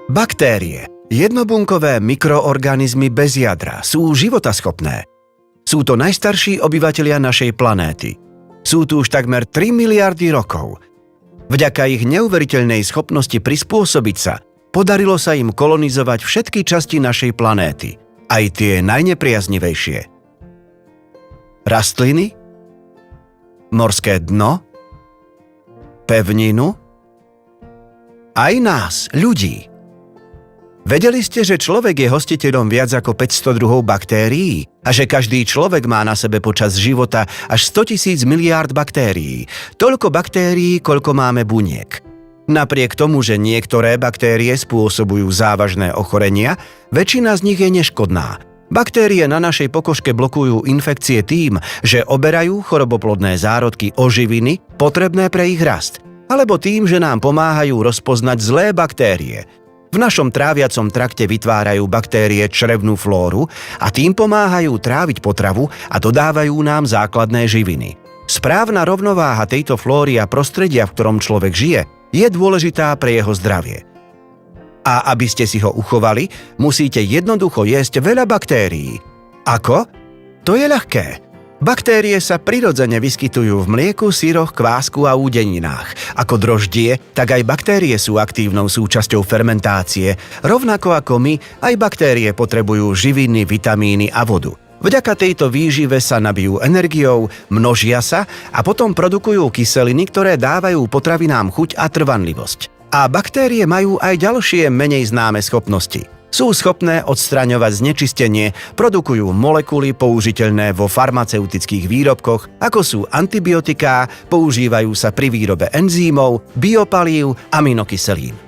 Baktérie, jednobunkové mikroorganizmy bez jadra, sú životaschopné. Sú to najstarší obyvatelia našej planéty. Sú tu už takmer 3 miliardy rokov. Vďaka ich neuveriteľnej schopnosti prispôsobiť sa, podarilo sa im kolonizovať všetky časti našej planéty, aj tie najnepriaznivejšie. Rastliny, morské dno, pevninu, aj nás, ľudí. Vedeli ste, že človek je hostiteľom viac ako 500 druhov baktérií a že každý človek má na sebe počas života až 100 000 miliárd baktérií. Toľko baktérií, koľko máme buniek. Napriek tomu, že niektoré baktérie spôsobujú závažné ochorenia, väčšina z nich je neškodná. Baktérie na našej pokožke blokujú infekcie tým, že oberajú choroboplodné zárodky o živiny potrebné pre ich rast, alebo tým, že nám pomáhajú rozpoznať zlé baktérie. V našom tráviacom trakte vytvárajú baktérie črevnú flóru a tým pomáhajú tráviť potravu a dodávajú nám základné živiny. Správna rovnováha tejto flóry a prostredia, v ktorom človek žije, je dôležitá pre jeho zdravie. A aby ste si ho uchovali, musíte jednoducho jesť veľa baktérií. Ako? To je ľahké. Baktérie sa prirodzene vyskytujú v mlieku, syroch, kvásku a údeninách. Ako droždie, tak aj baktérie sú aktívnou súčasťou fermentácie. Rovnako ako my, aj baktérie potrebujú živiny, vitamíny a vodu. Vďaka tejto výžive sa nabijú energiou, množia sa a potom produkujú kyseliny, ktoré dávajú potravinám chuť a trvanlivosť. A baktérie majú aj ďalšie menej známe schopnosti. Sú schopné odstraňovať znečistenie, produkujú molekuly použiteľné vo farmaceutických výrobkoch, ako sú antibiotiká, používajú sa pri výrobe enzýmov, biopalív, aminokyselín.